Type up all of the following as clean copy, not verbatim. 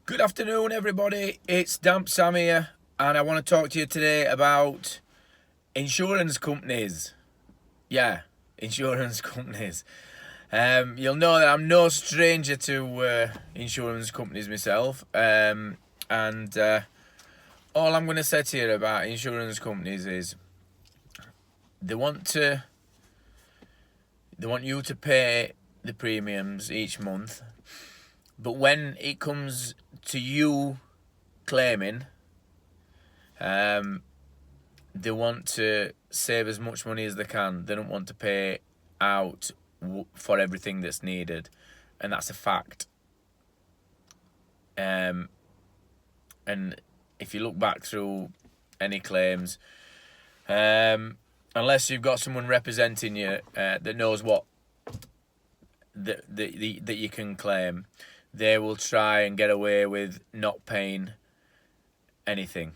Good afternoon, everybody. It's Damp Sam here, and I want to talk to you today about insurance companies. Yeah, insurance companies. You'll know that I'm no stranger to insurance companies myself, and all I'm going to say to you about insurance companies is they want you to pay the premiums each month, but when it comes to you claiming, they want to save as much money as they can. They don't want to pay out for everything that's needed, and that's a fact. And if you look back through any claims, unless you've got someone representing you that knows what that you can claim, they will try and get away with not paying anything,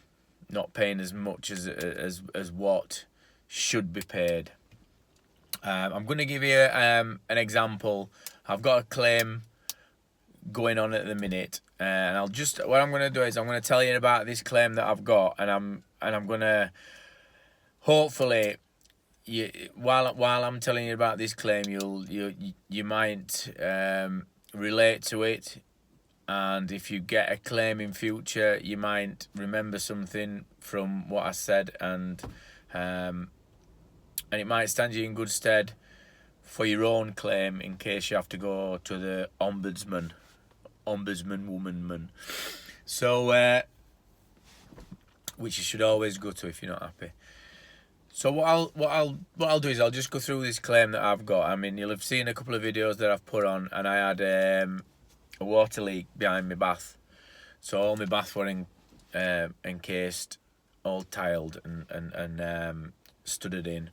not paying as much as what should be paid. I'm going to give you an example. I've got a claim going on at the minute, and what I'm going to do is I'm going to tell you about this claim that I've got, and I'm going to hopefully, while I'm telling you about this claim, you might relate to it, and if you get a claim in future, you might remember something from what I said, and it might stand you in good stead for your own claim in case you have to go to the ombudsman woman. So, which you should always go to if you're not happy. So what I'll do is I'll just go through this claim that I've got. I mean, you'll have seen a couple of videos that I've put on, and I had a water leak behind my bath, so all my bath were encased, all tiled and studded in,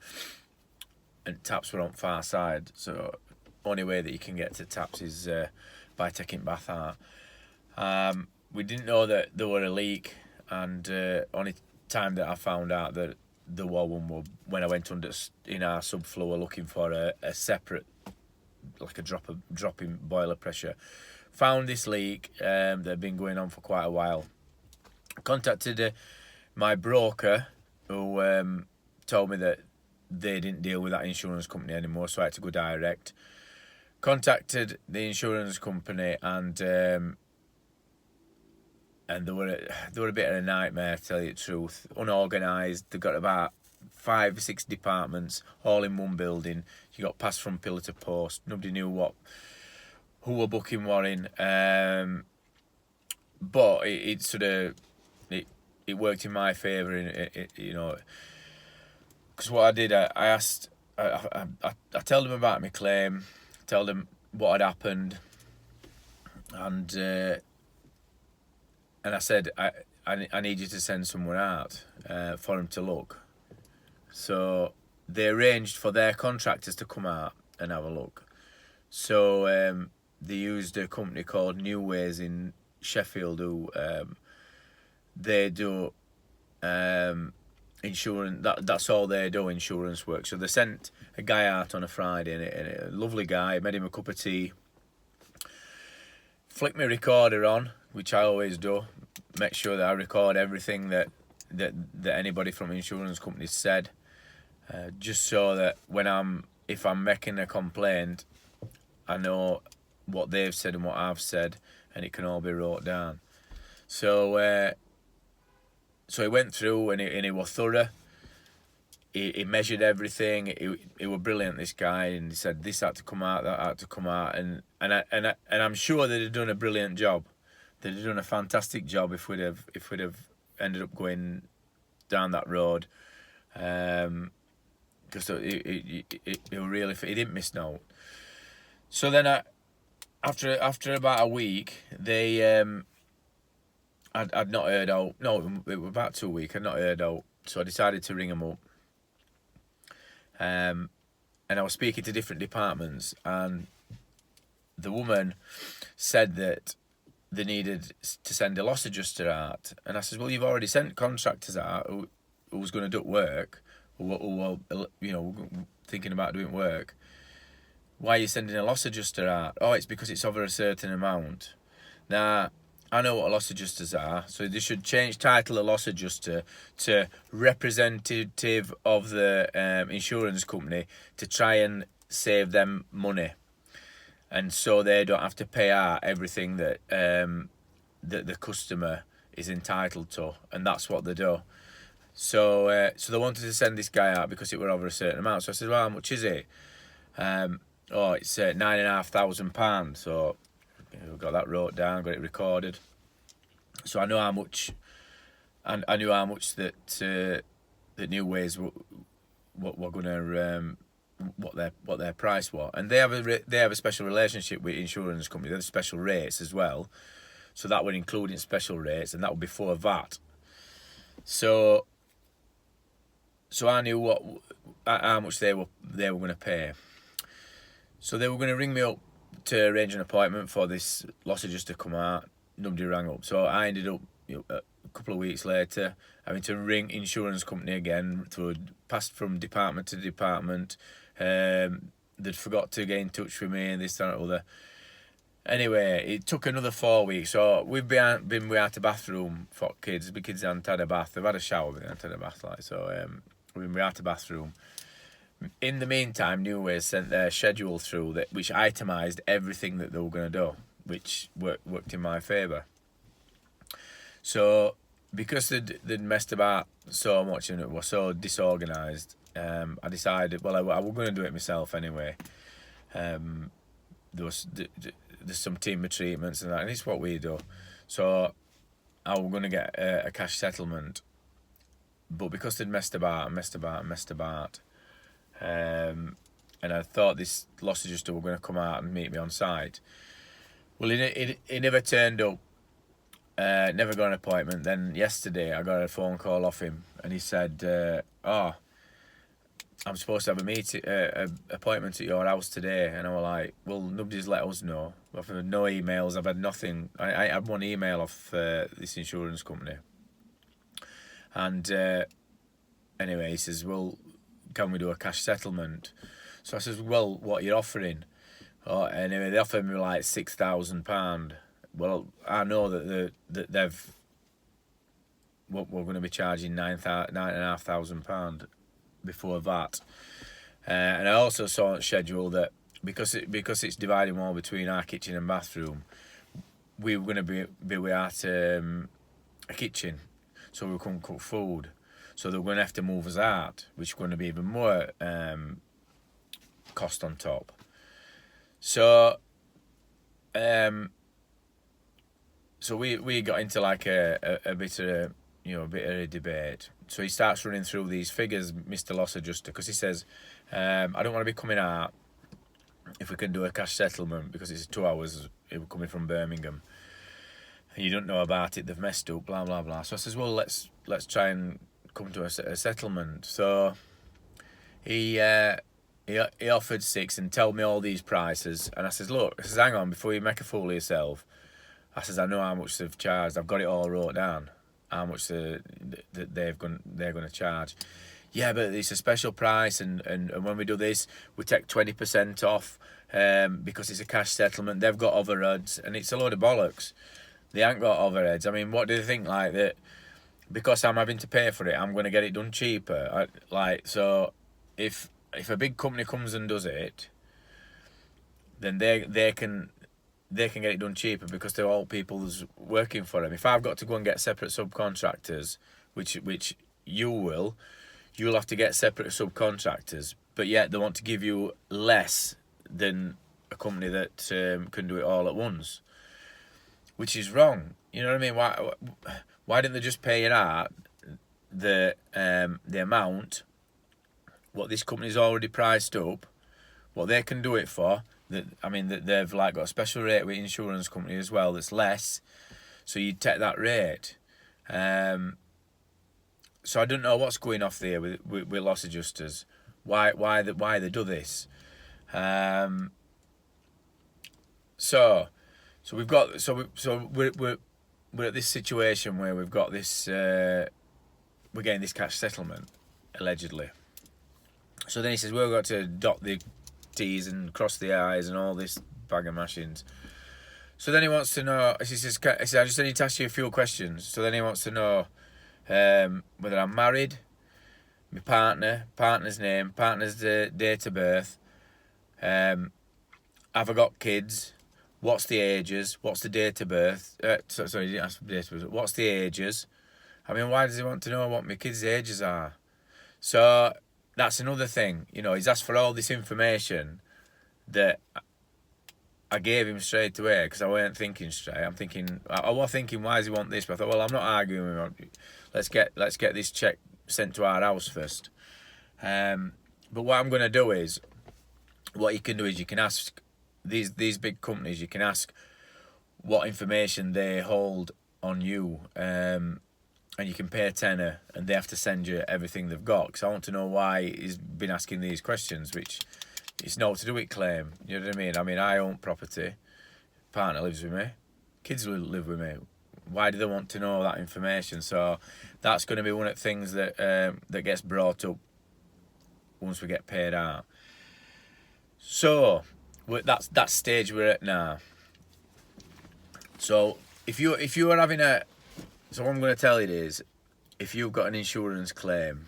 and taps were on far side. So only way that you can get to taps is by taking bath out. We didn't know that there were a leak, and only time that I found out that there was one when I went under in our subfloor looking for a separate, like a drop in boiler pressure. Found this leak that had been going on for quite a while. Contacted my broker, who told me that they didn't deal with that insurance company anymore, so I had to go direct. Contacted the insurance company, and they were a bit of a nightmare, to tell you the truth. Unorganised. They've got about 5 or 6 departments all in one building. You got passed from pillar to post. Nobody knew who were booking what in. But it sort of it worked in my favour, you know. Because what I did, I asked, I told them about my claim, told them what had happened, and I said, I need you to send someone out for them to look. So they arranged for their contractors to come out and have a look. So they used a company called New Ways in Sheffield, who they do insurance. That's all they do, insurance work. So they sent a guy out on a Friday, and a lovely guy. Made him a cup of tea. Flicked my recorder on, which I always do. Make sure that I record everything that anybody from insurance companies said, just so that if I'm making a complaint, I know what they've said and what I've said, and it can all be wrote down. So he went through, and he was thorough. He measured everything. He was brilliant, this guy, and he said this had to come out, that had to come out, and I'm sure they'd have done a brilliant job. They'd have done a fantastic job if we'd have ended up going down that road, because he didn't miss no. So then after about a week, they I'd not heard out. No, it was about 2 weeks. I'd not heard out, so I decided to ring them up. And I was speaking to different departments, and the woman said that they needed to send a loss adjuster out. And I said, well, you've already sent contractors out who was going to do work, who thinking about doing work. Why are you sending a loss adjuster out? Oh, it's because it's over a certain amount. Now, I know what loss adjusters are, so they should change title of loss adjuster to representative of the insurance company to try and save them money, and so they don't have to pay out everything that that the customer is entitled to, and that's what they do. So so they wanted to send this guy out because it were over a certain amount. So I said, well, how much is it? Oh, it's £9,500. So we got that wrote down, got it recorded. So I know how much, and I knew how much that that New Ways were gonna what their price was, and they have a special relationship with insurance companies. They have special rates as well, so that would include in special rates, and that would be before VAT. So I knew how much they were going to pay. So they were going to ring me up to arrange an appointment for this loss adjuster to come out. Nobody rang up, so I ended up a couple of weeks later having to ring insurance company again, passed from department to department. They'd forgot to get in touch with me and this, that, and other. Anyway, it took another 4 weeks. So we've been without a bathroom for kids. The kids hadn't had a bath. They've had a shower, but they hadn't had a bath. We've been without a bathroom. In the meantime, New Ways sent their schedule through which itemised everything that they were going to do, which worked in my favour. So because they'd messed about so much and it was so disorganised, I decided, well, I was going to do it myself anyway. There's some team of treatments and that, and it's what we do. So I was going to get a cash settlement, but because they'd messed about, and I thought this loss adjuster were going to come out and meet me on site. Well, he never turned up. Never got an appointment. Then yesterday I got a phone call off him, and he said, "Oh, I'm supposed to have a appointment at your house today." And I was like, "Well, nobody's let us know. I've had no emails. I've had nothing. I had one email off this insurance company." And anyway, he says, "Well, can we do a cash settlement?" So I says, "Well, what are you offering?" Oh, anyway, they offered me like £6,000. Well, I know that they've we're going to be charging £9,500 before that, and I also saw on schedule that because it's dividing more between our kitchen and bathroom, we were going to be without a kitchen, so we couldn't cook food. So they're going to have to move us out, which is going to be even more cost on top. So so we got into like a bit of a debate. So he starts running through these figures, Mr. Loss Adjuster, because he says, I don't want to be coming out if we can do a cash settlement because it's 2 hours coming from Birmingham. And you don't know about it, they've messed up, blah blah blah. So I says, well, let's try and come to a settlement. So he offered 6 and told me all these prices, and I says, look, I says, hang on, before you make a fool of yourself, I says, I know how much they've charged. I've got it all wrote down, how much they're going to charge. Yeah, but it's a special price, and when we do this, we take 20% off because it's a cash settlement. They've got overheads, and it's a load of bollocks. They ain't got overheads. I mean, what do they think, like that? Because I'm having to pay for it, I'm going to get it done cheaper. So if a big company comes and does it, then they can get it done cheaper because they're all people who's working for them. If I've got to go and get separate subcontractors, which you'll have to get separate subcontractors, but yet they want to give you less than a company that can do it all at once, which is wrong. You know what I mean? Why didn't they just pay it out the amount what this company's already priced up, what they can do it for? That they've like got a special rate with insurance company as well that's less, so you'd take that rate. So I don't know what's going off there with loss adjusters. Why they do this? So we're at this situation where we've got this we're getting this cash settlement allegedly. So then he says, well, we've got to dot the T's and cross the I's and all this bag of mashings. So then he wants to know. He says, "I just need to ask you a few questions." So then he wants to know whether I'm married, my partner's name, partner's date of birth. Have I got kids? What's the ages? What's the date of birth? Sorry, you didn't ask the date of birth. What's the ages? I mean, why does he want to know what my kids' ages are? So that's another thing. You know, he's asked for all this information that I gave him straight away because I weren't thinking straight. I was thinking, why does he want this? But I thought, well, I'm not arguing with him. Let's get this check sent to our house first. But what I'm going to do is, what you can do is you can ask these big companies. You can ask what information they hold on you, and you can pay a tenner, and they have to send you everything they've got. Because I want to know why he's been asking these questions, which it's not to do with claim. You know what I mean? I mean, I own property. Partner lives with me. Kids live with me. Why do they want to know that information? So that's going to be one of the things that that gets brought up once we get paid out. So that's that stage we're at now. So if you are having so what I'm going to tell you is, if you've got an insurance claim,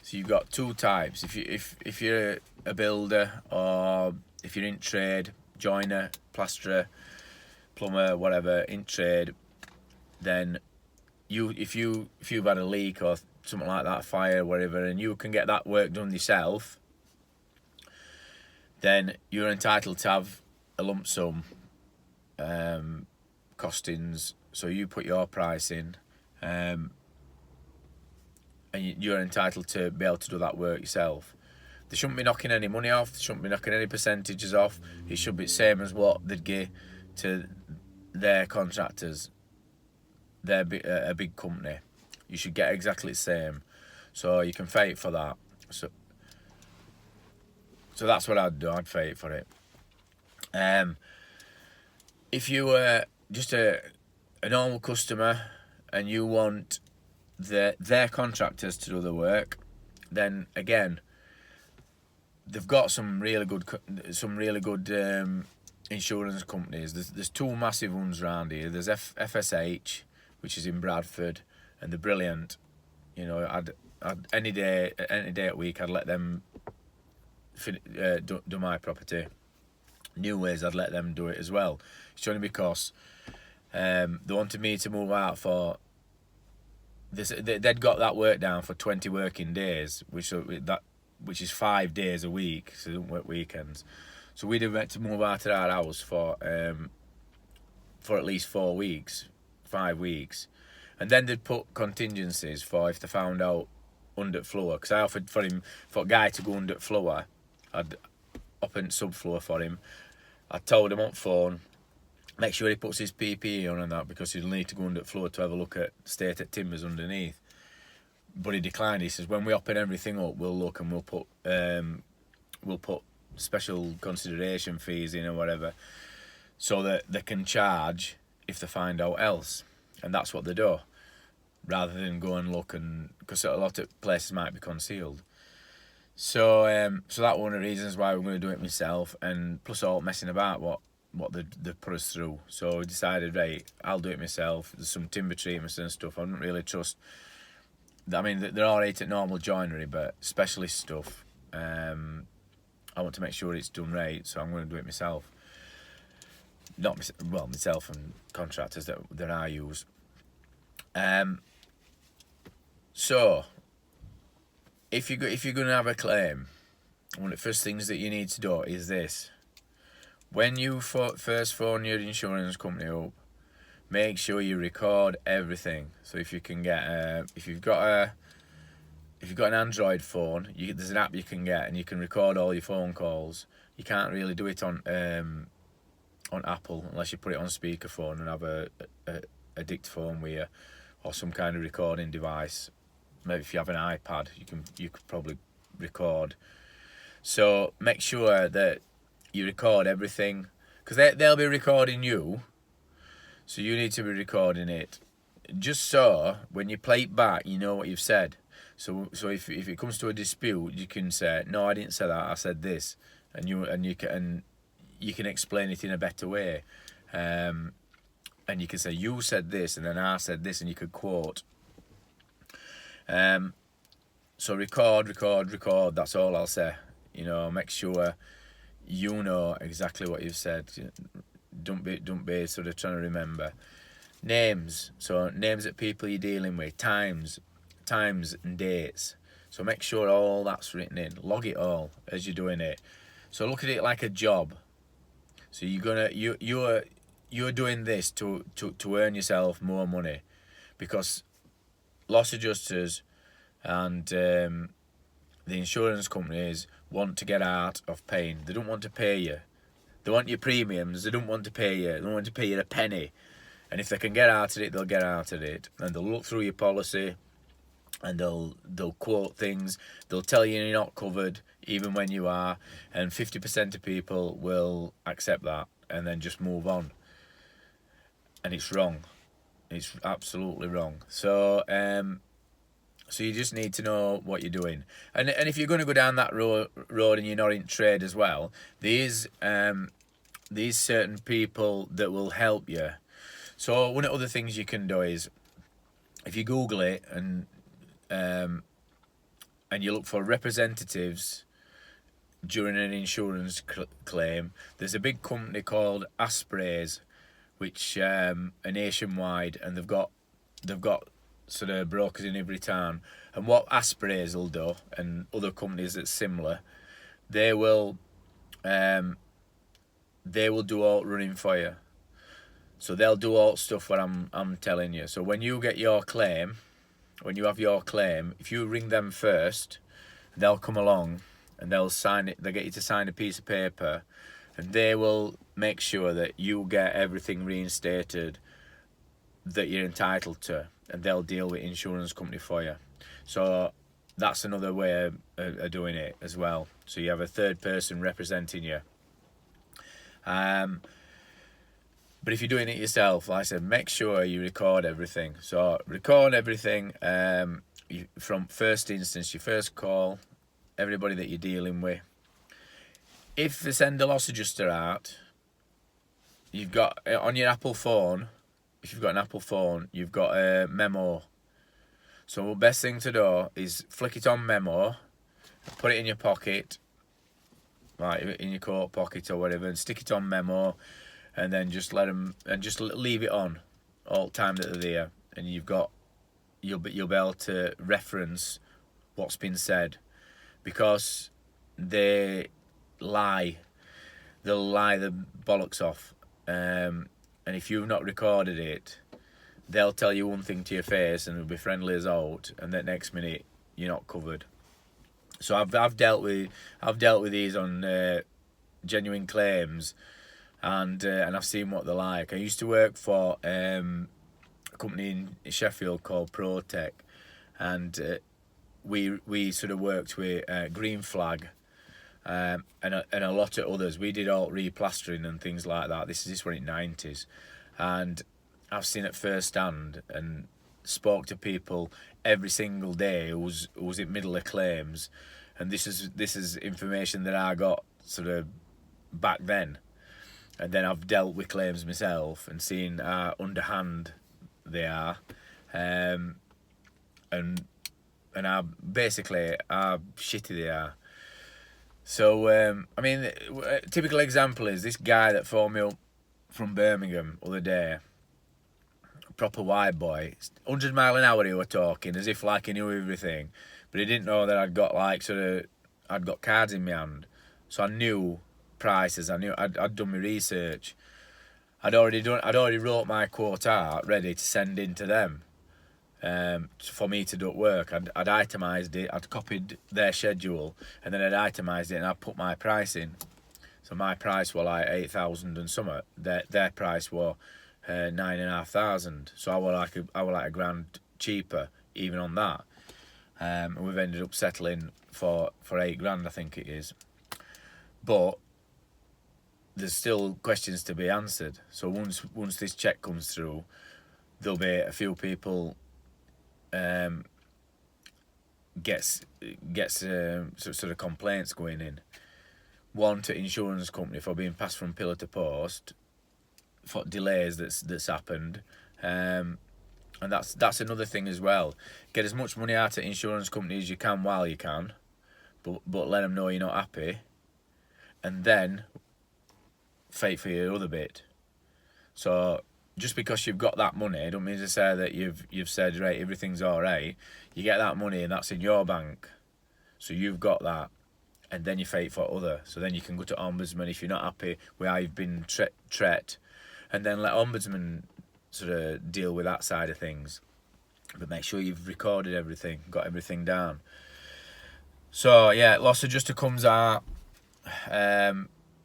so you've got two types. If you're a builder, or if you're in trade, joiner, plasterer, plumber, whatever, in trade, then if you've had a leak or something like that, fire, whatever, and you can get that work done yourself, then you're entitled to have a lump sum costings. So you put your price in, and you're entitled to be able to do that work yourself. They shouldn't be knocking any money off. They shouldn't be knocking any percentages off. It should be the same as what they'd give to their contractors. They're a big company. You should get exactly the same. So you can fight for that. So that's what I'd do. I'd fight for it. If you were just a normal customer and you want their contractors to do the work, then again, they've got some really good insurance companies. There's two massive ones around here. There's FSH, which is in Bradford, and they're brilliant. You know, I'd any day at week I'd let them do my property. New ways I'd let them do it as well. It's only because they wanted me to move out for this. They'd got that work down for 20 working days, which is 5 days a week, so they don't work weekends. So we'd have meant to move out of our house for at least 4 weeks, 5 weeks, and then they'd put contingencies for if they found out under floor. Because I offered for a guy to go under floor, I'd up in subfloor for him. I told him on phone, make sure he puts his PPE on and that, because he'll need to go under floor to have a look at state of timbers underneath. But he declined. He says, when we open everything up, we'll look and we'll put special consideration fees in or whatever, so that they can charge if they find out else. And that's what they do, rather than go and look, and because a lot of places might be concealed. So so that's one of the reasons why we're going to do it myself, and plus all messing about what they put us through. So we decided, right, I'll do it myself. There's some timber treatments and stuff I don't really trust. I mean, they're all right at normal joinery, but specialist stuff, I want to make sure it's done right, so I'm going to do it myself. Myself and contractors that I use. So if you're going to have a claim, one of the first things that you need to do is this: when you first phone your insurance company up, make sure you record everything. So if you can get if you've got an Android phone, there's an app you can get, and you can record all your phone calls. You can't really do it on Apple unless you put it on speakerphone and have a dictaphone with you, or some kind of recording device. Maybe if you have an iPad, you could probably record. So make sure that you record everything, because they'll be recording you, so you need to be recording it, just so when you play it back, you know what you've said. So if it comes to a dispute, you can say, no, I didn't say that, I said this, and you can explain it in a better way, and you can say you said this, and then I said this, and you could quote. So record. That's all I'll say. You know, make sure you know exactly what you've said. Don't be sort of trying to remember. Names. So names of people you're dealing with. Times and dates. So make sure all that's written in. Log it all as you're doing it. So look at it like a job. So you're doing this to earn yourself more money, because loss adjusters and the insurance companies want to get out of paying. They don't want to pay you. They want your premiums. They don't want to pay you. They don't want to pay you a penny. And if they can get out of it, they'll get out of it. And they'll look through your policy, and they'll quote things. They'll tell you you're not covered, even when you are. And 50% of people will accept that and then just move on. And it's wrong. It's absolutely wrong. So so you just need to know what you're doing. And if you're going to go down that road and you're not in trade as well, these certain people that will help you. So one of the other things you can do is, if you Google it and you look for representatives during an insurance claim, there's a big company called Asprays, which are nationwide, and they've got sort of brokers in every town. And what Asprays will do, and other companies that's similar, they will do all running for you. So they'll do all stuff what I'm telling you. So when you get your claim, when you have your claim, if you ring them first, they'll come along and they'll sign it. They'll get you to sign a piece of paper, and they will make sure that you get everything reinstated that you're entitled to, and they'll deal with insurance company for you. So that's another way of doing it as well. So you have a third person representing you. But if you're doing it yourself, like I said, make sure you record everything. So record everything from first instance, your first call, everybody that you're dealing with. If they send a loss adjuster out, you've got on your Apple phone, if you've got an Apple phone, you've got a memo. So the best thing to do is flick it on memo, put it in your pocket, like in your coat pocket or whatever, and stick it on memo. And then just let them, and just leave it on all the time that they're there, and you'll be able to reference what's been said, because they lie. They'll lie the bollocks off, and if you've not recorded it, they'll tell you one thing to your face and it'll be friendly as out, and the next minute you're not covered. So I've dealt with these on genuine claims. And I've seen what they're like. I used to work for a company in Sheffield called ProTech, and we sort of worked with Green Flag and a lot of others. We did all replastering and things like that. This were in the 90s, and I've seen it firsthand and spoke to people every single day who was in middle of claims, and this is information that I got sort of back then. And then I've dealt with claims myself and seen how underhand they are, and how basically how shitty they are. So I mean, a typical example is this guy that phoned me up from Birmingham the other day, a proper white boy, 100 mile an hour he were talking, as if like he knew everything, but he didn't know that I'd got cards in my hand, so I knew prices. I knew I'd done my research. I'd already wrote my quote out ready to send in to them for me to do at work. I'd itemised it. I'd copied their schedule, and then I'd itemised it, and I'd put my price in. So my price was like 8,000 and something. Their price was 9,500. So I was like a grand cheaper even on that. And we've ended up settling for 8 grand, I think it is. But there's still questions to be answered. So once this check comes through, there'll be a few people gets sort of complaints going in. One to insurance company for being passed from pillar to post for delays that's happened. And that's another thing as well. Get as much money out of insurance companies as you can while you can, but let them know you're not happy, and then fight for your other bit. So just because you've got that money, don't mean to say that you've said, right, everything's all right. You get that money and that's in your bank, so you've got that, and then you fight for other. So then you can go to Ombudsman if you're not happy with how you've been treated, and then let Ombudsman sort of deal with that side of things. But make sure you've recorded everything, got everything down. So yeah, loss adjuster comes out,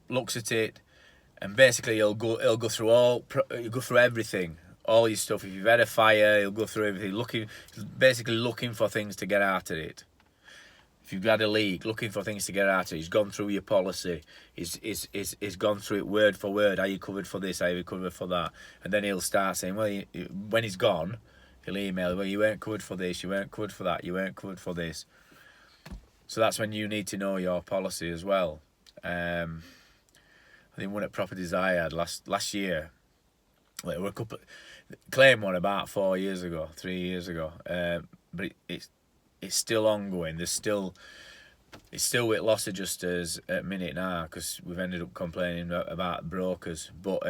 looks at it, and basically he'll go through everything, all your stuff. If you've had a fire, he'll go through everything, basically looking for things to get out of it. If you've had a leak, looking for things to get out of it. He's gone through your policy. He's gone through it word for word. Are you covered for this? Are you covered for that? And then he'll start saying, well, when he's gone, he'll email, well, you weren't covered for this, you weren't covered for that, you weren't covered for this. So that's when you need to know your policy as well. I think one at Properties I had last year, like, were a couple, claim one about 3 years ago, but it's still ongoing. It's still with loss adjusters at minute now, because we've ended up complaining about brokers. But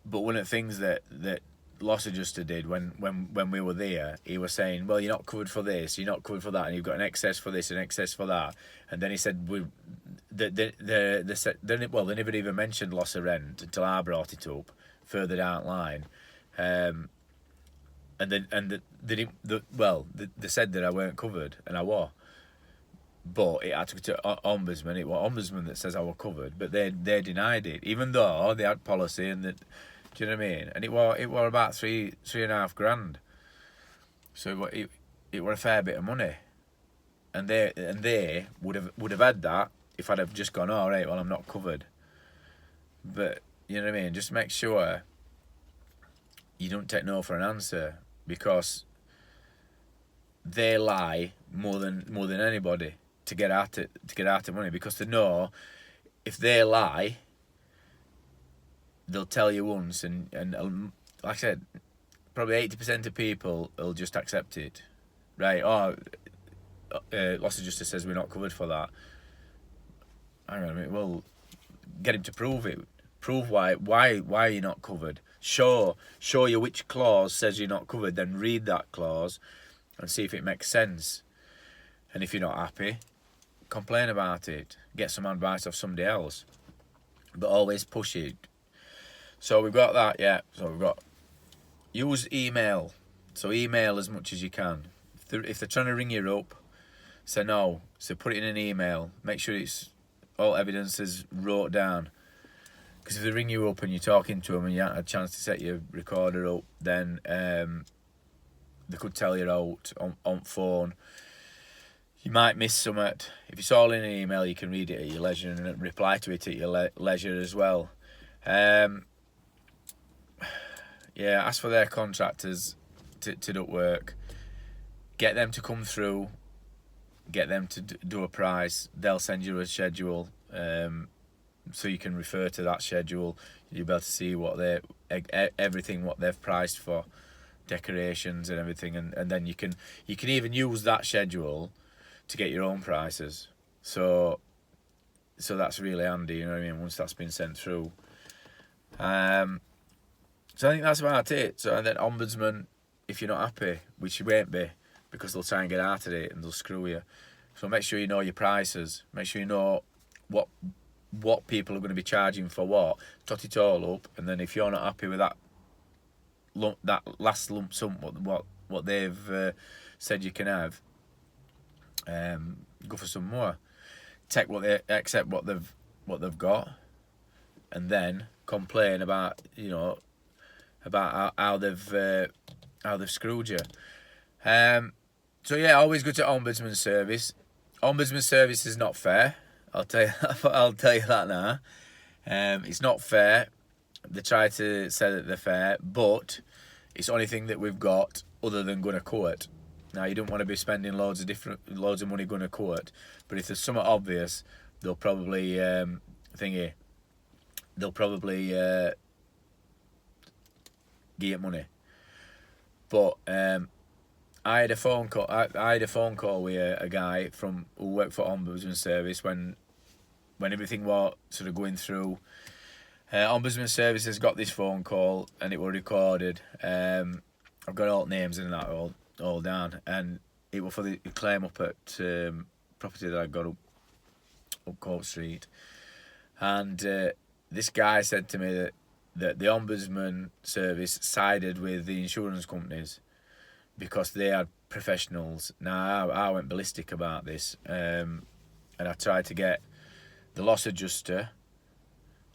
one of the things that loss adjuster did when we were there, he was saying, well, you're not covered for this, you're not covered for that, and you've got an excess for this and excess for that. And then he said, they never even mentioned loss of rent until I brought it up further down the line. They said that I weren't covered, and I was. But it had to go to Ombudsman. It was Ombudsman that says I was covered, but they denied it, even though they had policy and that. Do you know what I mean? And it was about $3,500. So it was a fair bit of money, and they would have had that if I'd have just gone, all right, well, I'm not covered. But you know what I mean? Just make sure you don't take no for an answer, because they lie more than anybody to get out of money, because they know if they lie, they'll tell you once, and like I said, probably 80% of people will just accept it, right? Loss adjuster says we're not covered for that. Hang on a minute. Well, get him to prove it. Prove why are you not covered? Show you which clause says you're not covered. Then read that clause and see if it makes sense. And if you're not happy, complain about it. Get some advice off somebody else. But always push it. So we've got that, yeah. So we've got use email. So email as much as you can. If they're trying to ring you up, say no. So put it in an email. Make sure it's all evidence is wrote down. Because if they ring you up and you're talking to them and you haven't had a chance to set your recorder up, then they could tell you out on phone. You might miss something. If it's all in an email, you can read it at your leisure and reply to it at your leisure as well. Yeah, ask for their contractors to do work. Get them to come through. Get them to do a price. They'll send you a schedule, so you can refer to that schedule. You'll be able to see what everything what they've priced for, decorations and everything, and then you can even use that schedule to get your own prices. So that's really handy, you know what I mean, once that's been sent through. So I think that's about it. So, and then Ombudsman, if you're not happy, which you won't be, because they'll try and get out of it and they'll screw you. So make sure you know your prices. Make sure you know what people are going to be charging for what. Tot it all up, and then if you're not happy with that last lump sum, what they've said you can have, go for some more. Accept what they've got, and then complain about how they've screwed you. So yeah, always go to Ombudsman service. Ombudsman service is not fair. I'll tell you that now. It's not fair. They try to say that they're fair, but it's the only thing that we've got other than going to court. Now, you don't want to be spending loads of money going to court, but if there's something obvious, they'll probably they'll probably give you money. But I had a phone call. I had a phone call with a guy from who worked for Ombudsman Service when everything was sort of going through. Ombudsman Service has got this phone call and it was recorded. I've got all names and that all down, and it was for the claim up at property that I got up Court Street, and this guy said to me that the Ombudsman Service sided with the insurance companies because they had professionals. Now I went ballistic about this, and I tried to get the loss adjuster.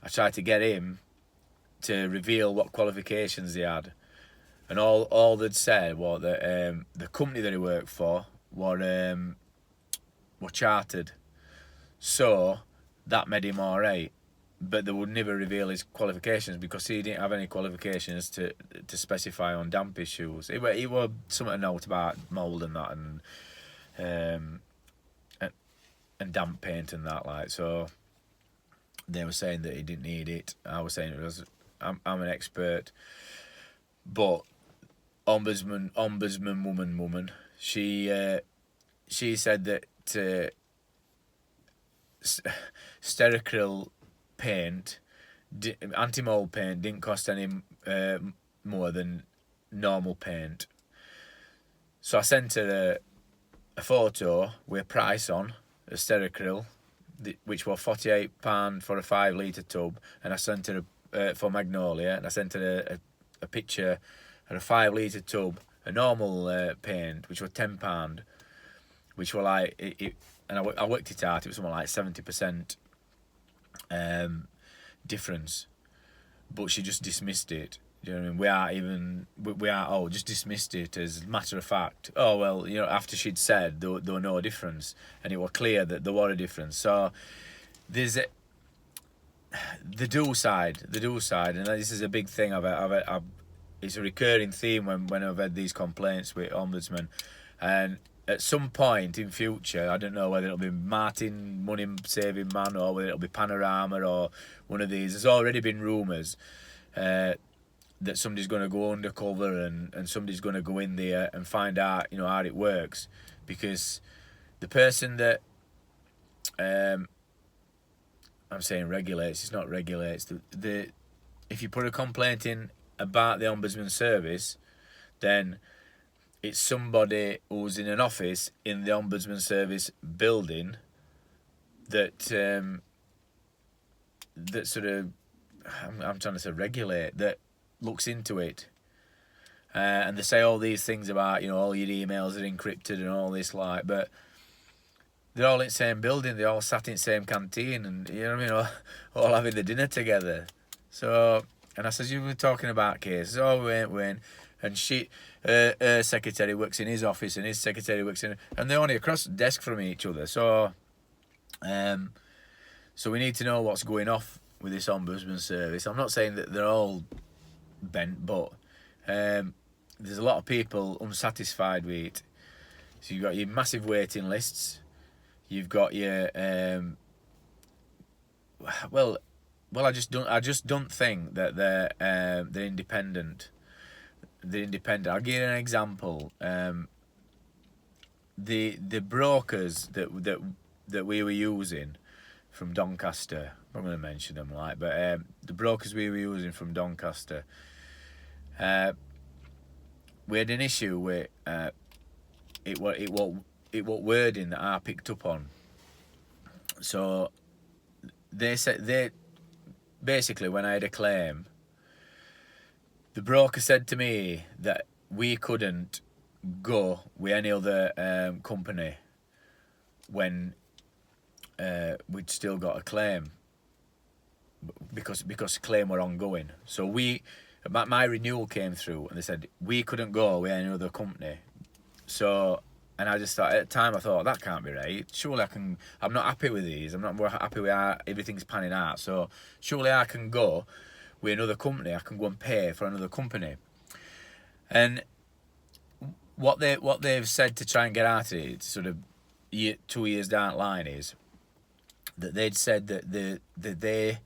I tried to get him to reveal what qualifications he had, and all they'd said was that the company that he worked for were chartered, so that made him alright. But they would never reveal his qualifications because he didn't have any qualifications to specify on damp issues. It was something to note about mould and that, and damp paint and that, like. So they were saying that he didn't need it. I was saying it was. I'm an expert, but ombudsman woman. She said that Stericryl paint, anti-mold paint, didn't cost any more than normal paint. So I sent her a photo with a price on a Stericryl, which was £48 for a 5 litre tub, and I sent her for Magnolia, and I sent her a picture of a 5 litre tub, a normal paint, which was £10, which were like it, and I worked it out. It was something like 70% difference, but she just dismissed it. You know what I mean? Just dismissed it as a matter of fact. Oh well, you know, after she'd said there was no difference, and it was clear that there was a difference. So there's the dual side, and this is a big thing. It's a recurring theme when I've had these complaints with ombudsmen, and at some point in future, I don't know whether it'll be Martin Money Saving Man or whether it'll be Panorama or one of these. There's already been rumours that somebody's going to go undercover and somebody's going to go in there and find out, you know, how it works, because the person that I'm saying regulates, it's not regulates. If you put a complaint in about the Ombudsman Service, then it's somebody who's in an office in the Ombudsman Service building that that sort of, I'm trying to say regulate, that looks into it. And they say all these things about, you know, all your emails are encrypted and all this, like, but they're all in the same building, they all sat in the same canteen, and, you know what I mean, all having the dinner together. So, and I says, you were talking about cases. Oh, we ain't. And her secretary works in his office, and his secretary works in, and they're only across the desk from each other. So, so we need to know what's going off with this Ombudsman Service. I'm not saying that they're all bent, but there's a lot of people unsatisfied with it. So you've got your massive waiting lists. You've got your well, I just don't think that they're independent. They're independent. I'll give you an example. The brokers that we were using from Doncaster, I'm not going to mention them, like, but the brokers we were using from Doncaster, we had an issue with it what wording that I picked up on. So they said basically, when I had a claim, the broker said to me that we couldn't go with any other company when we'd still got a claim, because claim were ongoing. So my renewal came through, and they said we couldn't go with any other company. So, and I just thought, at the time I thought, that can't be right. Surely I'm not happy with these. I'm not more happy with how everything's panning out. So surely I can go with another company. I can go and pay for another company. And what they've said to try and get out of it, sort of 2 years down the line, is that they'd said that they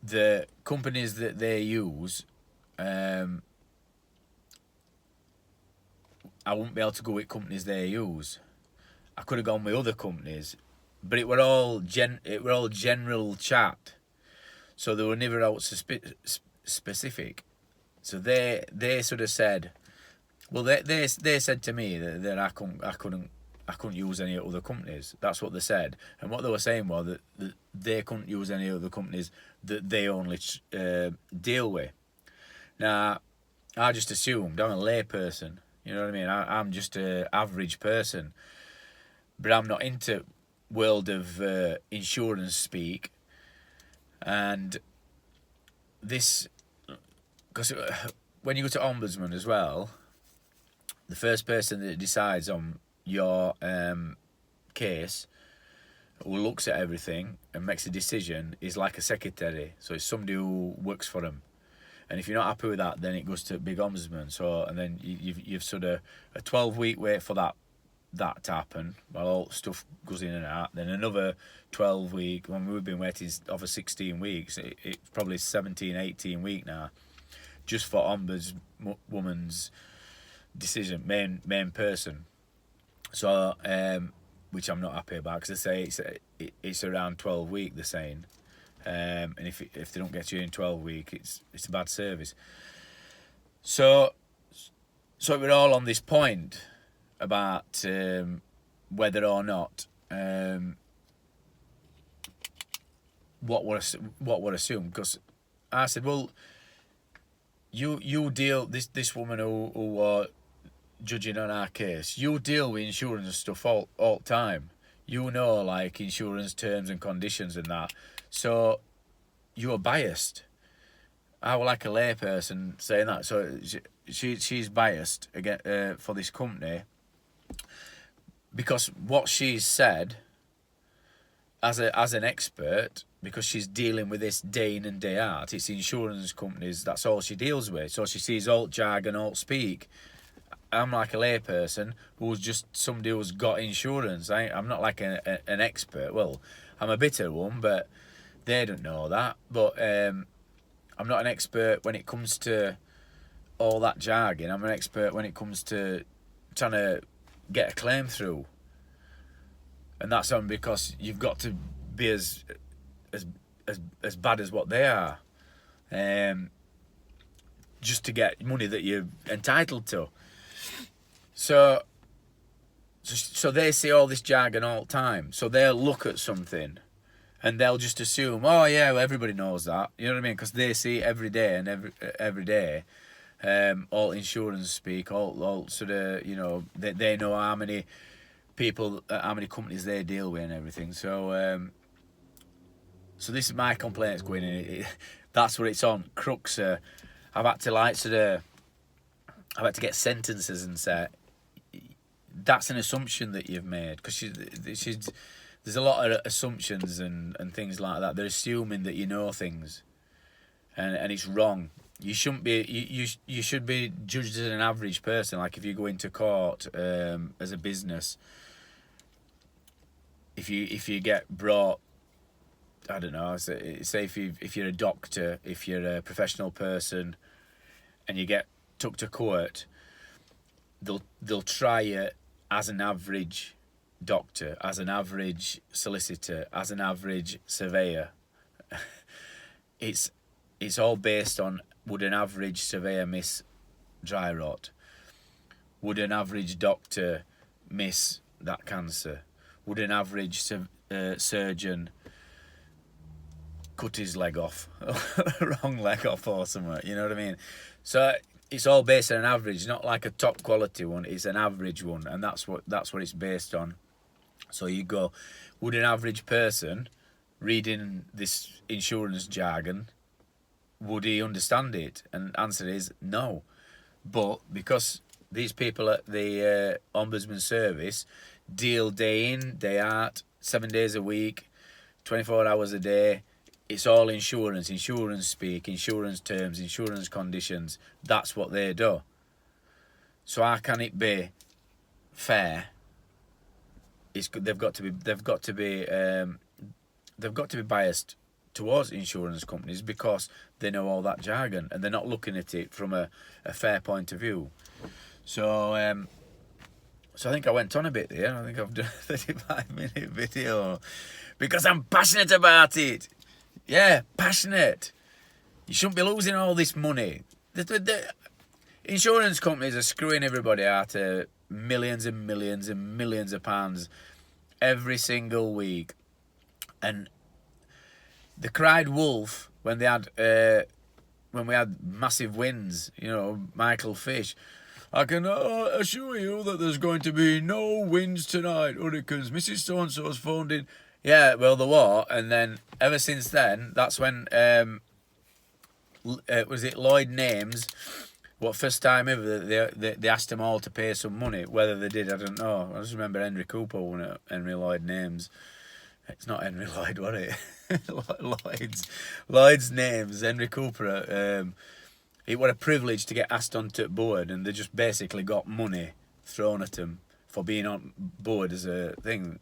the companies that they use, I wouldn't be able to go with companies they use. I could have gone with other companies, but it were all general chat, so they were never out specific. So they sort of said, well, they said to me that I couldn't use any other companies. That's what they said, and what they were saying was that they couldn't use any other companies that they only deal with. Now, I just assumed I'm a lay person. You know what I mean? I'm just an average person, but I'm not into world of insurance speak. And this, because when you go to Ombudsman as well, the first person that decides on your case, who looks at everything and makes a decision, is like a secretary. So it's somebody who works for them. And if you're not happy with that, then it goes to big ombudsman. So, and then you've sort of a 12-week wait for that to happen while all stuff goes in and out. Then another 12-week. When we've been waiting over 16 weeks, it's probably 17, 18 week now, just for ombudswoman's decision, main person. So, which I'm not happy about, because they say it's around 12 week. They're saying. And if they don't get you in 12 weeks, it's a bad service. So we're all on this point about whether or not what would assume. Because I said, well, you deal this woman who are judging on our case. You deal with insurance and stuff all the time. You know, like insurance terms and conditions and that. So you're biased. I would like a layperson saying that. So she's biased again for this company, because what she's said as an expert, because she's dealing with this day in and day out. It's insurance companies. That's all she deals with. So she sees alt jargon, alt speak. I'm like a layperson who's just somebody who's got insurance. I'm not like an expert. Well, I'm a bit of one, but they don't know that. But I'm not an expert when it comes to all that jargon. I'm an expert when it comes to trying to get a claim through. And that's on because you've got to be as bad as what they are, just to get money that you're entitled to. So they see all this jargon all the time. So they'll look at something and they'll just assume, oh yeah, well, everybody knows that. You know what I mean? Because they see it every day and every day. All insurance speak, all sort of, you know, they know how many people, how many companies they deal with and everything. So so this is my complaints going in. That's what it's on. Crux. I've had to get sentences and say, that's an assumption that you've made, because there's a lot of assumptions and things like that. They're assuming that you know things, and it's wrong. You shouldn't be. You should be judged as an average person. Like if you go into court as a business, if you get brought, I don't know. Say if you're a doctor, if you're a professional person, and you get took to court, they'll try you as an average doctor, as an average solicitor, as an average surveyor. It's all based on, would an average surveyor miss dry rot? Would an average doctor miss that cancer? Would an average surgeon cut his leg off, wrong leg off or something? You know what I mean? So it's all based on an average, not like a top quality one. It's an average one, and that's what it's based on. So you go, would an average person reading this insurance jargon, would he understand it? And the answer is no. But because these people at the Ombudsman Service deal day in, day out, 7 days a week, 24 hours a day, it's all insurance speak, insurance terms, insurance conditions. That's what they do. So how can it be fair? They've got to be biased towards insurance companies because they know all that jargon and they're not looking at it from a fair point of view. So so I think I went on a bit there. I think I've done a 35-minute video because I'm passionate about it. Yeah, passionate. You shouldn't be losing all this money. The insurance companies are screwing everybody out of millions and millions and millions of pounds every single week. And they cried wolf when they had when we had massive wins. You know, Michael Fish. I can assure you that there's going to be no wins tonight, Hurricanes. Mrs. So-and-so's phoned in. Yeah, well, there were. And then, ever since then, that's when, was it Lloyd Names? What, first time ever, they asked them all to pay some money. Whether they did, I don't know. I just remember Henry Cooper won it, Henry Lloyd Names. It's not Henry Lloyd, was it? Lloyd's Names, Henry Cooper. It was a privilege to get asked onto board, and they just basically got money thrown at them for being on board as a thing.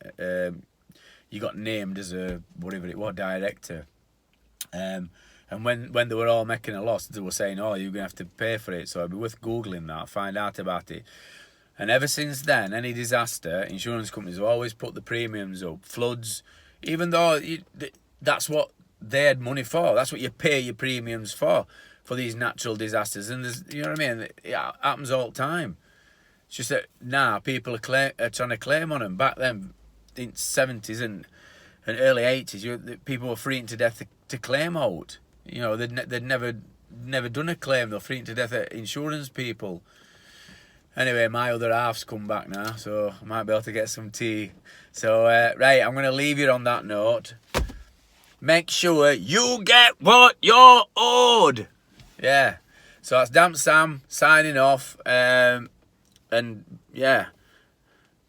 You got named as a, whatever it was, director. And when they were all making a loss, they were saying, oh, you're going to have to pay for it. So it'd be worth Googling that, find out about it. And ever since then, any disaster, insurance companies have always put the premiums up. Floods, even though that's what they had money for. That's what you pay your premiums for these natural disasters. And there's, you know what I mean? It happens all the time. It's just that now people are trying to claim on them. Back then, in the 70s and early 80s, people were freaking to death to claim out. You know, they'd never done a claim. They're freaking to death at insurance people. Anyway, my other half's come back now, so I might be able to get some tea. So, right, I'm going to leave you on that note. Make sure you get what you're owed. Yeah. So that's Damp Sam signing off. And, yeah,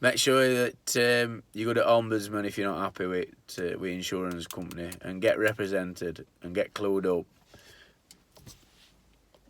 make sure that you go to Ombudsman if you're not happy with insurance company and get represented and get clued up.